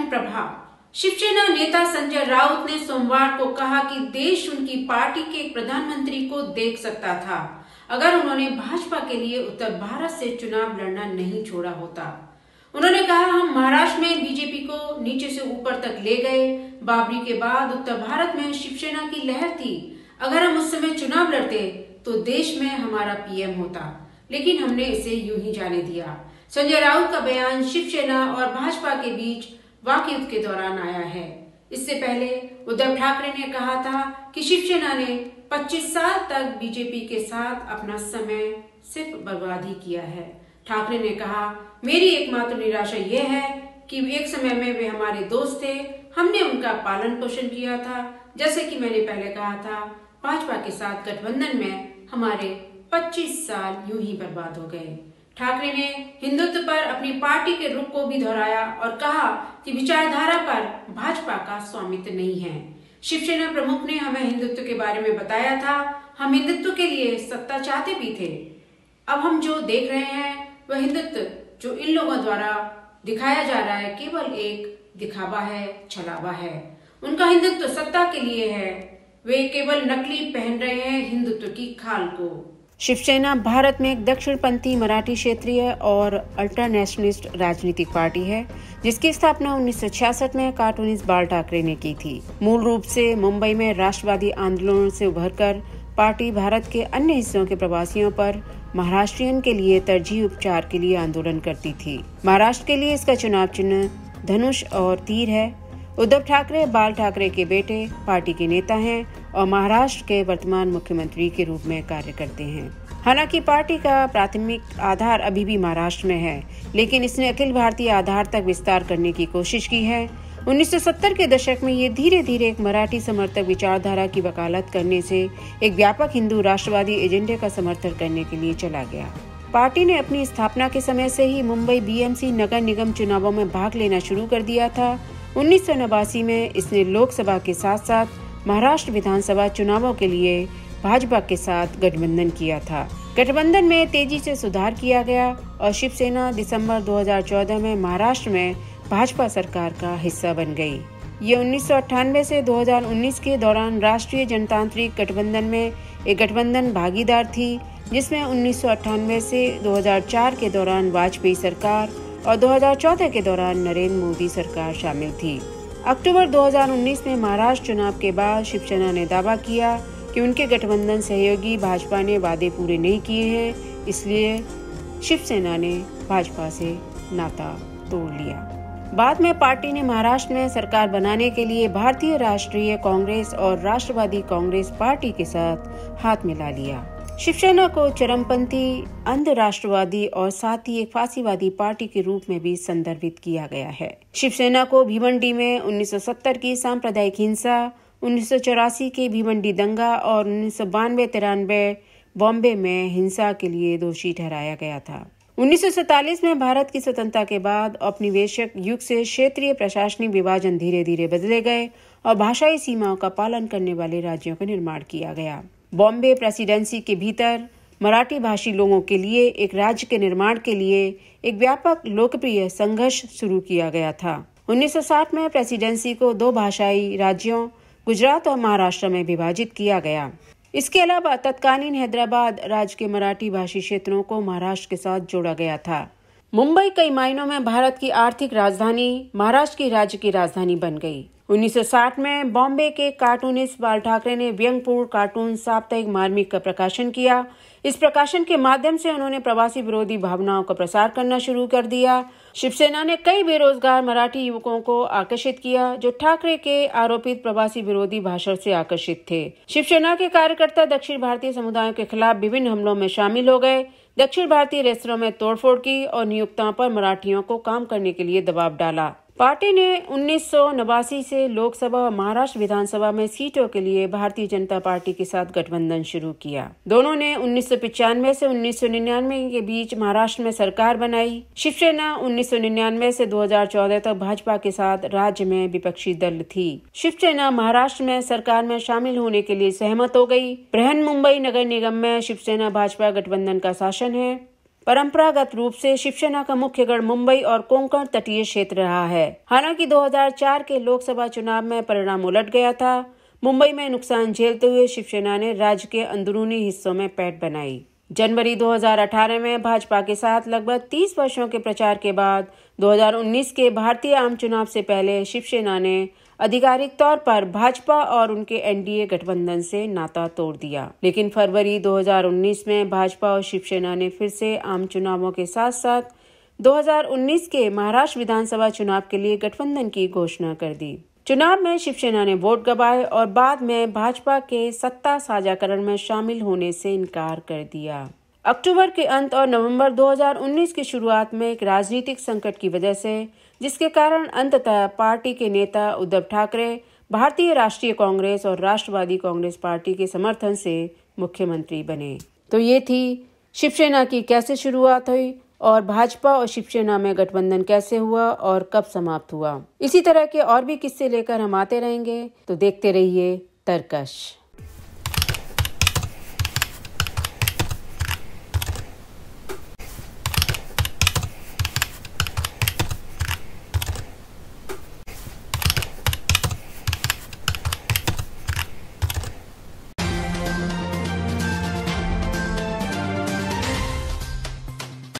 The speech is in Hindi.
अहम प्रभाव। शिवसेना नेता संजय राउत ने सोमवार को कहा कि देश उनकी पार्टी के प्रधानमंत्री को देख सकता था अगर उन्होंने भाजपा के लिए उत्तर भारत से चुनाव लड़ना नहीं छोड़ा होता। उन्होंने कहा, हम महाराष्ट्र में बीजेपी को नीचे से ऊपर तक ले गए। बाबरी के बाद उत्तर भारत में शिवसेना की लहर थी। अगर हम उस समय चुनाव लड़ते तो देश में हमारा पीएम होता, लेकिन हमने इसे यूं ही जाने दिया। संजय राउत का बयान शिवसेना और भाजपा के बीच वाकयुद्ध के दौरान आया है। इससे पहले उद्धव ठाकरे ने कहा था कि शिवसेना ने 25 साल तक बीजेपी के साथ अपना समय सिर्फ बर्बाद ही किया है। ठाकरे ने कहा, मेरी एकमात्र निराशा यह है कि एक समय में वे हमारे दोस्त थे, हमने उनका पालन पोषण किया था। जैसे कि मैंने पहले कहा था, भाजपा के साथ गठबंधन में हमारे 25 साल यूं ही बर्बाद हो गए। ठाकरे ने हिंदुत्व पर अपनी पार्टी के रुख को भी दोहराया और कहा कि विचारधारा पर भाजपा का स्वामित्व नहीं है। शिवसेना प्रमुख ने हमें हिंदुत्व के बारे में बताया था, हम हिंदुत्व के लिए सत्ता चाहते भी थे। अब हम जो देख रहे हैं वह हिंदुत्व जो इन लोगों द्वारा दिखाया जा रहा है केवल एक दिखावा है, छलावा है। उनका हिंदुत्व सत्ता के लिए है, वे केवल नकली पहन रहे हैं हिंदुत्व की खाल को। शिवसेना भारत में एक दक्षिणपंथी मराठी क्षेत्रीय और अल्ट्रानेशनलिस्ट राजनीतिक पार्टी है, जिसकी स्थापना 1966 में कार्टूनिस्ट बाल ठाकरे ने की थी। मूल रूप से मुंबई में राष्ट्रवादी आंदोलनों से उभरकर पार्टी भारत के अन्य हिस्सों के प्रवासियों पर महाराष्ट्रियन के लिए तरजीह उपचार के लिए आंदोलन करती थी। महाराष्ट्र के लिए इसका चुनाव चिन्ह धनुष और तीर है। उद्धव ठाकरे बाल ठाकरे के बेटे, पार्टी के नेता हैं और महाराष्ट्र के वर्तमान मुख्यमंत्री के रूप में कार्य करते हैं। हालांकि पार्टी का प्राथमिक आधार अभी भी महाराष्ट्र में है, लेकिन इसने अखिल भारतीय आधार तक विस्तार करने की कोशिश की है। 1970 के दशक में ये धीरे धीरे एक मराठी समर्थक विचारधारा की वकालत करने से एक व्यापक हिंदू राष्ट्रवादी एजेंडे का समर्थन करने के लिए चला गया। पार्टी ने अपनी स्थापना के समय से ही मुंबई बीएमसी नगर निगम चुनावों में भाग लेना शुरू कर दिया था। 1989 में इसने लोकसभा के साथ साथ महाराष्ट्र विधानसभा चुनावों के लिए भाजपा के साथ गठबंधन किया था। गठबंधन में तेजी से सुधार किया गया और शिवसेना दिसंबर 2014 में महाराष्ट्र में भाजपा सरकार का हिस्सा बन गई। ये 1998 से 2019 के दौरान राष्ट्रीय जनतांत्रिक गठबंधन में एक गठबंधन भागीदार थी, जिसमें 1998 से 2004 के दौरान वाजपेयी सरकार और 2014 के दौरान नरेंद्र मोदी सरकार शामिल थी। अक्टूबर 2019 में महाराष्ट्र चुनाव के बाद शिवसेना ने दावा किया कि उनके गठबंधन सहयोगी भाजपा ने वादे पूरे नहीं किए हैं, इसलिए शिवसेना ने भाजपा से नाता तोड़ लिया। बाद में पार्टी ने महाराष्ट्र में सरकार बनाने के लिए भारतीय राष्ट्रीय कांग्रेस और राष्ट्रवादी कांग्रेस पार्टी के साथ हाथ मिला लिया। शिवसेना को चरमपंथी, अंध राष्ट्रवादी और साथ ही एक फासीवादी पार्टी के रूप में भी संदर्भित किया गया है। शिवसेना को भिवंडी में 1970 की सांप्रदायिक हिंसा, 1984 के भिवंडी दंगा और 1992-93 बॉम्बे में हिंसा के लिए दोषी ठहराया गया था। 1947 में भारत की स्वतंत्रता के बाद औपनिवेशिक युग से क्षेत्रीय प्रशासनिक विभाजन धीरे धीरे बदले गए और भाषाई सीमाओं का पालन करने वाले राज्यों का निर्माण किया गया। बॉम्बे प्रेसिडेंसी के भीतर मराठी भाषी लोगों के लिए एक राज्य के निर्माण के लिए एक व्यापक लोकप्रिय संघर्ष शुरू किया गया था। 1960 में प्रेसिडेंसी को 2 भाषाई राज्यों गुजरात और महाराष्ट्र में विभाजित किया गया। इसके अलावा तत्कालीन हैदराबाद राज्य के मराठी भाषी क्षेत्रों को महाराष्ट्र के साथ जोड़ा गया था। मुंबई कई मायनों में भारत की आर्थिक राजधानी, महाराष्ट्र की राज्य की राजधानी बन गई। 1960 में बॉम्बे के कार्टूनिस्ट बाल ठाकरे ने व्यंग्यपूर्ण कार्टून साप्ताहिक मार्मिक का प्रकाशन किया। इस प्रकाशन के माध्यम से उन्होंने प्रवासी विरोधी भावनाओं का प्रसार करना शुरू कर दिया। शिवसेना ने कई बेरोजगार मराठी युवकों को आकर्षित किया, जो ठाकरे के आरोपित प्रवासी विरोधी भाषण से आकर्षित थे। शिवसेना के कार्यकर्ता दक्षिण भारतीय समुदायों के खिलाफ विभिन्न हमलों में शामिल हो गए, दक्षिण भारतीय रेस्तरां में तोड़फोड़ की और नियोक्ताओं पर मराठियों को काम करने के लिए दबाव डाला। पार्टी ने 1989 से लोकसभा और महाराष्ट्र विधानसभा में सीटों के लिए भारतीय जनता पार्टी के साथ गठबंधन शुरू किया। दोनों ने 1995 से 1999 के बीच महाराष्ट्र में सरकार बनाई। शिवसेना 1999 से 2014 तक भाजपा के साथ राज्य में विपक्षी दल थी। शिवसेना महाराष्ट्र में सरकार में शामिल होने के लिए सहमत हो गई। बृहन मुंबई नगर निगम में शिवसेना भाजपा गठबंधन का शासन है। परंपरागत रूप से शिवसेना का मुख्य गढ़ मुंबई और कोंकण तटीय क्षेत्र रहा है। हालांकि 2004 के लोकसभा चुनाव में परिणाम उलट गया था। मुंबई में नुकसान झेलते हुए शिवसेना ने राज्य के अंदरूनी हिस्सों में पैठ बनाई। जनवरी 2018 में भाजपा के साथ लगभग 30 वर्षों के प्रचार के बाद 2019 के भारतीय आम चुनाव से पहले शिवसेना ने आधिकारिक तौर पर भाजपा और उनके एनडीए गठबंधन से नाता तोड़ दिया। लेकिन फरवरी 2019 में भाजपा और शिवसेना ने फिर से आम चुनावों के साथ साथ 2019 के महाराष्ट्र विधानसभा चुनाव के लिए गठबंधन की घोषणा कर दी। चुनाव में शिवसेना ने वोट गंवाए और बाद में भाजपा के सत्ता साझाकरण में शामिल होने से इनकार कर दिया। अक्टूबर के अंत और नवंबर 2019 की शुरुआत में एक राजनीतिक संकट की वजह से, जिसके कारण अंततः पार्टी के नेता उद्धव ठाकरे भारतीय राष्ट्रीय कांग्रेस और राष्ट्रवादी कांग्रेस पार्टी के समर्थन से मुख्यमंत्री बने। तो ये थी शिवसेना की कैसे शुरुआत हुई और भाजपा और शिवसेना में गठबंधन कैसे हुआ और कब समाप्त हुआ। इसी तरह के और भी किस्से लेकर हम आते रहेंगे, तो देखते रहिए तरकश।